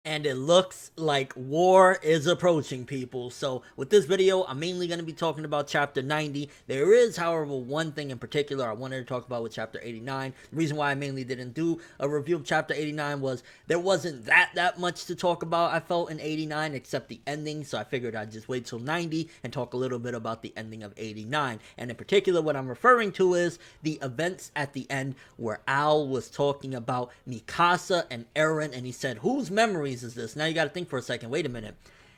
And it looks like war is approaching, people. So with this video, I'm mainly going to be talking about chapter 90. There is, however, one thing in particular I wanted to talk about with chapter 89. The reason why I mainly didn't do a review of chapter 89 was there wasn't that much to talk about, I felt, in 89, except the ending. So I figured I'd just wait till 90 and talk a little bit about the ending of 89. And in particular, what I'm referring to is the events at the end where Al was talking about Mikasa and Eren, and he said, whose memories is this? Now you got to think for a second. Wait a minute.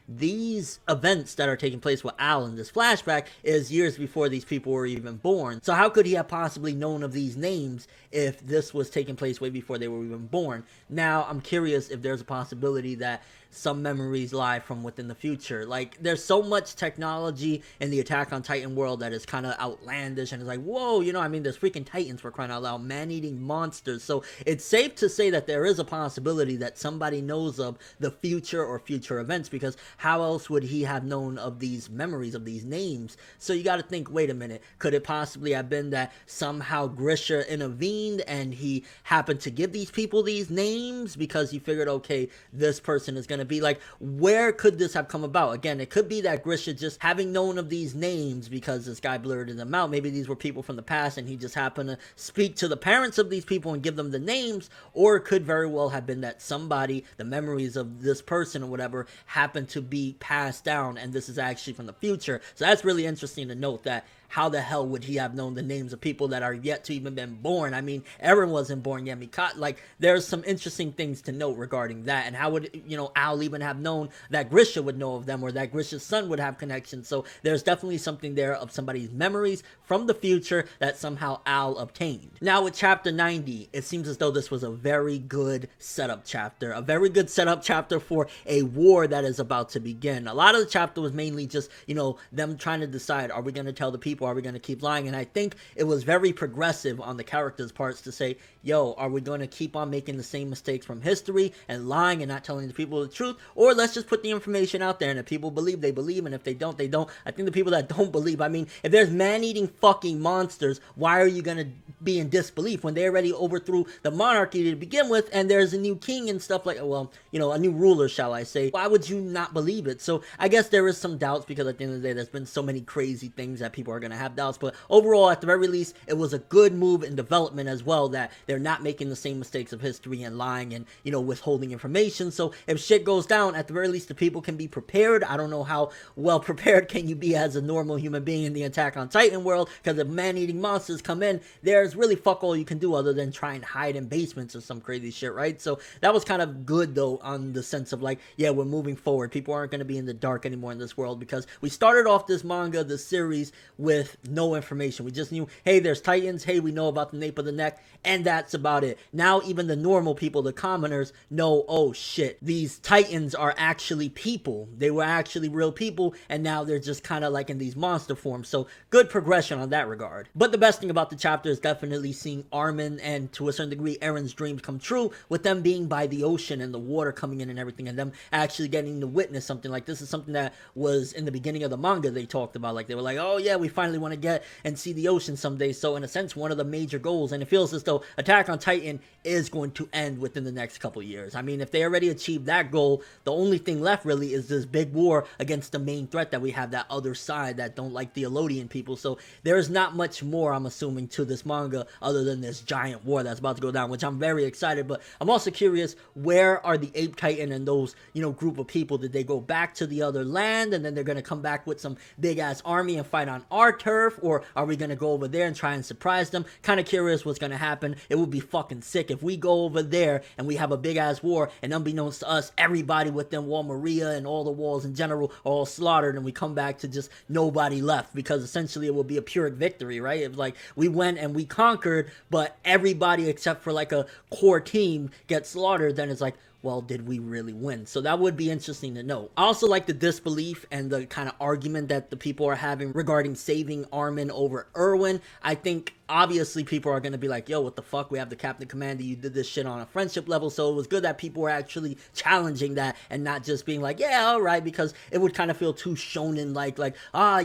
These events that are taking place with Al in this flashback is years before these people were even born. So how could he have possibly known of these names if this was taking place way before they were even born? Now I'm curious if there's a possibility that some memories lie from within the future. Like, there's so much technology in the Attack on Titan world that is kind of outlandish, and it's like, whoa, you know, I mean, there's freaking Titans, for crying out loud, man-eating monsters. So it's safe to say that there is a possibility that somebody knows of the future or future events, because how else would he have known of these memories, of these names? So you got to think, wait a minute, could it possibly have been that somehow Grisha intervened and he happened to give these people these names because he figured, okay, this person is going to be like, where could this have come about? Again, it could be that Grisha just having known of these names because this guy blurted them out. Maybe these were people from the past and he just happened to speak to the parents of these people and give them the names. Or it could very well have been that somebody, the memories of this person or whatever, happened to be passed down and this is actually from the future. So that's really interesting to note, that how the hell would he have known the names of people that are yet to even been born? I mean, Eren wasn't born yet. Like, there's some interesting things to note regarding that. And how would, you know, Al even have known that Grisha would know of them, or that Grisha's son would have connections? So there's definitely something there of somebody's memories from the future that somehow Al obtained. Now with chapter 90, it seems as though this was a very good setup chapter. A very good setup chapter for a war that is about to begin. A lot of the chapter was mainly just, you know, them trying to decide, are we going to tell the people, are we going to keep lying? And I think it was very progressive on the characters' parts to say, yo, are we going to keep on making the same mistakes from history and lying and not telling the people the truth? Or let's just put the information out there, and if people believe, they believe, and if they don't, they don't. I think the people that don't believe, I mean, if there's man-eating fucking monsters, why are you going to be in disbelief when they already overthrew the monarchy to begin with, and there's a new king and stuff like, well, you know, a new ruler, shall I say? Why would you not believe it? So I guess there is some doubts, because at the end of the day, there's been so many crazy things that people are going to have doubts. But overall, at the very least, it was a good move in development as well, that they're not making the same mistakes of history and lying and, you know, withholding information. So if shit goes down, at the very least, the people can be prepared. I don't know how well prepared can you be as a normal human being in the Attack on Titan world, because if man-eating monsters come in, there's really fuck all you can do other than try and hide in basements or some crazy shit, right? So that was kind of good, though, on the sense of like, yeah, we're moving forward. People aren't going to be in the dark anymore in this world, because we started off this manga, this series, with no information. We just knew, hey, there's Titans, hey, we know about the nape of the neck, and that's about it. Now even the normal people, the commoners, know, oh shit, these Titans are actually people. They were actually real people, and now they're just kind of like in these monster forms. So good progression on that regard. But the best thing about the chapter is definitely seeing Armin and, to a certain degree, Eren's dreams come true, with them being by the ocean and the water coming in and everything, and them actually getting to witness something like this. Is something that was in the beginning of the manga they talked about. Like, they were like, oh yeah, we finally want to get and see the ocean someday. So in a sense, one of the major goals, and it feels as though Attack on Titan is going to end within the next couple years. I mean, if they already achieved that goal, the only thing left really is this big war against the main threat that we have, that other side that don't like the Elodian people. So there's not much more, I'm assuming, to this manga other than this giant war that's about to go down, which I'm very excited. But I'm also curious, where are the Ape Titan and those, you know, group of people? Did they go back to the other land and then they're going to come back with some big ass army and fight on our turf? Or are we going to go over there and try and surprise them? Kind of curious what's going to happen. It would be fucking sick if we go over there and we have a big ass war, and unbeknownst to us, everybody within Wall Maria and all the walls in general are all slaughtered, and we come back to just nobody left, because essentially it will be a Pyrrhic victory, right? It's like we went and we conquered, but everybody except for like a core team gets slaughtered. Then it's like, well, did we really win? So that would be interesting to know. I also like the disbelief and the kind of argument that the people are having regarding saving Armin over Erwin. I think obviously people are going to be like, yo, what the fuck? We have the captain commander. You did this shit on a friendship level. So it was good that people were actually challenging that and not just being like, yeah, all right, because it would kind of feel too shonen like,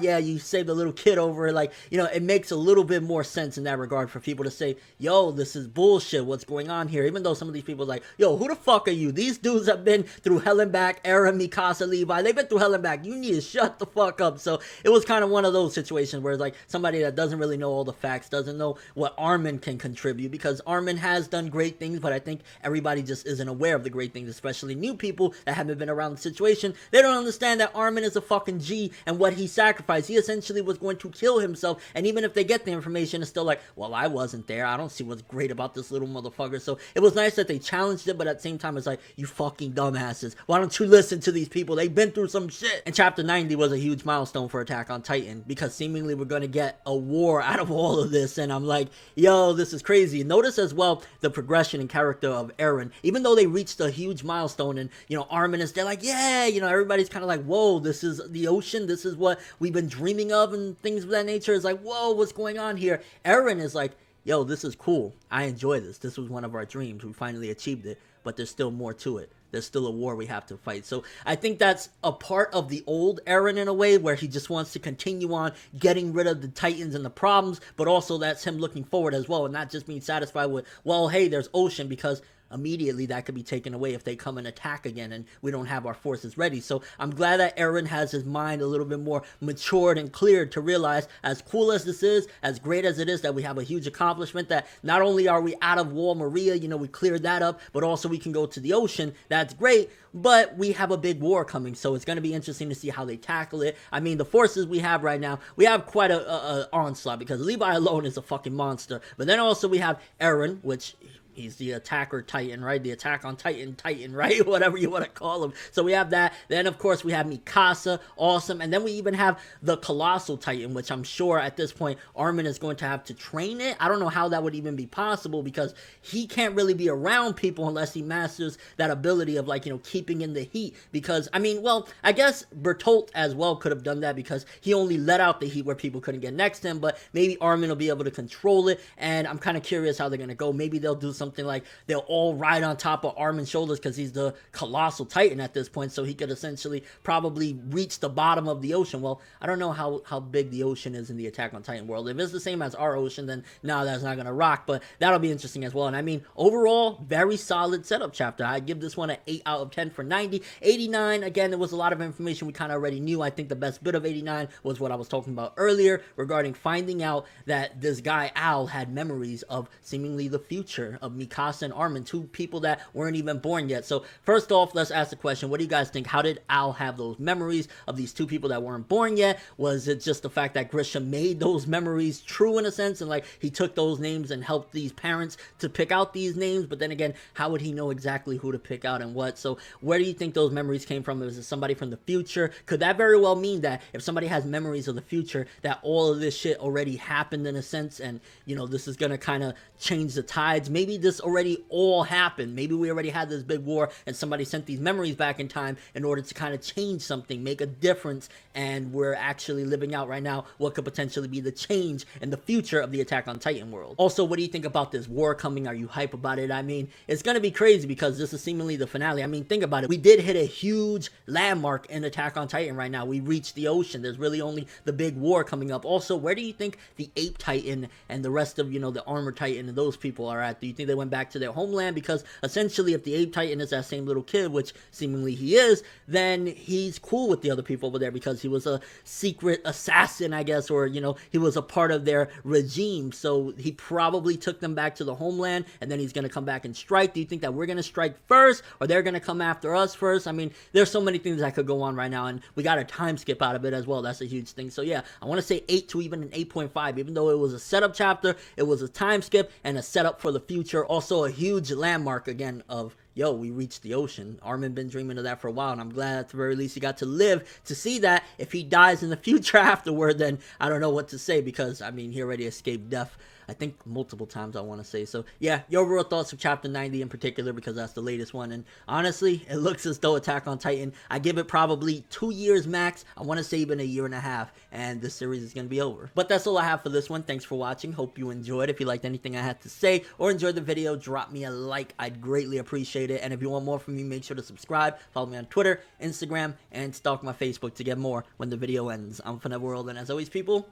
yeah, you saved a little kid over it. Like, you know, it makes a little bit more sense in that regard for people to say, yo, this is bullshit. What's going on here? Even though some of these people are like, yo, who the fuck are you? These dudes have been through hell and back. Eren, Mikasa, Levi, they've been through hell and back. You need to shut the fuck up. So it was kind of one of those situations where it's like somebody that doesn't really know all the facts, doesn't know what Armin can contribute, because Armin has done great things, but I think everybody just isn't aware of the great things, especially new people that haven't been around the situation. They don't understand that Armin is a fucking G and what he sacrificed. He essentially was going to kill himself, and even if they get the information, it's still like, well, I wasn't there. I don't see what's great about this little motherfucker. So it was nice that they challenged it, but at the same time, it's like, you fucking dumbasses. Why don't you listen to these people? They've been through some shit. And chapter 90 was a huge milestone for Attack on Titan, because seemingly we're going to get a war out of all of this, and I'm like, yo, this is crazy. Notice as well the progression and character of Eren. Even though they reached a huge milestone, and, you know, Armin is there like, yeah, you know, everybody's kind of like, whoa, this is the ocean. This is what we've been dreaming of, and things of that nature. Is like, whoa, what's going on here? Eren is like, yo, this is cool. I enjoy this. This was one of our dreams. We finally achieved it, but there's still more to it. There's still a war we have to fight. So I think that's a part of the old Eren in a way, where he just wants to continue on getting rid of the Titans and the problems, but also that's him looking forward as well, and not just being satisfied with, well, hey, there's ocean, because immediately that could be taken away if they come and attack again and we don't have our forces ready. So I'm glad that Eren has his mind a little bit more matured and cleared to realize, as cool as this is, as great as it is, that we have a huge accomplishment, that not only are we out of Wall Maria, you know, we cleared that up, but also we can go to the ocean. That's great, but we have a big war coming, so it's going to be interesting to see how they tackle it. I mean, the forces we have right now, we have quite a onslaught, because Levi alone is a fucking monster, but then also we have Eren, which he's the attacker Titan, right? The Attack on Titan, right? Whatever you want to call him. So we have that. Then, of course, we have Mikasa. Awesome. And then we even have the Colossal Titan, which I'm sure at this point, Armin is going to have to train it. I don't know how that would even be possible, because he can't really be around people unless he masters that ability of, like, you know, keeping in the heat. Because, I mean, well, I guess Bertolt as well could have done that, because he only let out the heat where people couldn't get next to him. But maybe Armin will be able to control it. And I'm kind of curious how they're going to go. Maybe they'll do something like they'll all ride on top of Armin's shoulders, because he's the Colossal Titan at this point, so he could essentially probably reach the bottom of the ocean. Well, I don't know how big the ocean is in the Attack on Titan world. If it's the same as our ocean, then no, that's not gonna rock, but that'll be interesting as well. And I mean, overall, very solid setup chapter. I give this one an 8 out of 10 for 90. 89, again, there was a lot of information we kind of already knew. I think the best bit of 89 was what I was talking about earlier regarding finding out that this guy Al had memories of seemingly the future of Mikasa and Armin, two people that weren't even born yet. So first off, let's ask the question, what do you guys think? How did Al have those memories of these two people that weren't born yet? Was it just the fact that Grisham made those memories true in a sense, and like he took those names and helped these parents to pick out these names? But then again, how would he know exactly who to pick out and what? So where do you think those memories came from? Was it somebody from the future? Could that very well mean that if somebody has memories of the future, that all of this shit already happened in a sense, and you know, this is gonna kind of change the tides? Maybe this already all happened. Maybe we already had this big war and somebody sent these memories back in time in order to kind of change something, make a difference, and we're actually living out right now what could potentially be the change in the future of the Attack on Titan world. Also, what do you think about this war coming? Are you hype about it? I mean, it's gonna be crazy, because this is seemingly the finale. I mean, think about it. We did hit a huge landmark in Attack on Titan right now. We reached the ocean. There's really only the big war coming up. Also, where do you think the Ape Titan and the rest of, you know, the Armor Titan and those people are at? Do you think they went back to their homeland? Because essentially, if the Ape Titan is that same little kid, which seemingly he is, then he's cool with the other people over there, because he was a secret assassin, I guess, or, you know, he was a part of their regime. So he probably took them back to the homeland, and then he's going to come back and strike. Do you think that we're going to strike first, or they're going to come after us first? I mean, there's so many things that could go on right now, and we got a time skip out of it as well. That's a huge thing. So yeah, I want to say 8 to even an 8.5. Even though it was a setup chapter, it was a time skip and a setup for the future. Also a huge landmark again of, yo, we reached the ocean. Armin been dreaming of that for a while, and I'm glad at the very least he got to live to see that. If he dies in the future afterward, then I don't know what to say, because, I mean, he already escaped death, I think multiple times, I want to say. So yeah, your overall thoughts of chapter 90 in particular, because that's the latest one. And honestly, it looks as though Attack on Titan, I give it probably 2 years max. I want to say even 1.5 years, and this series is going to be over. But that's all I have for this one. Thanks for watching. Hope you enjoyed. If you liked anything I had to say or enjoyed the video, drop me a like. I'd greatly appreciate it. And if you want more from me, make sure to subscribe. Follow me on Twitter, Instagram, and stalk my Facebook to get more when the video ends. I'm ForneverWorld, and as always, people,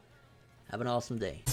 have an awesome day.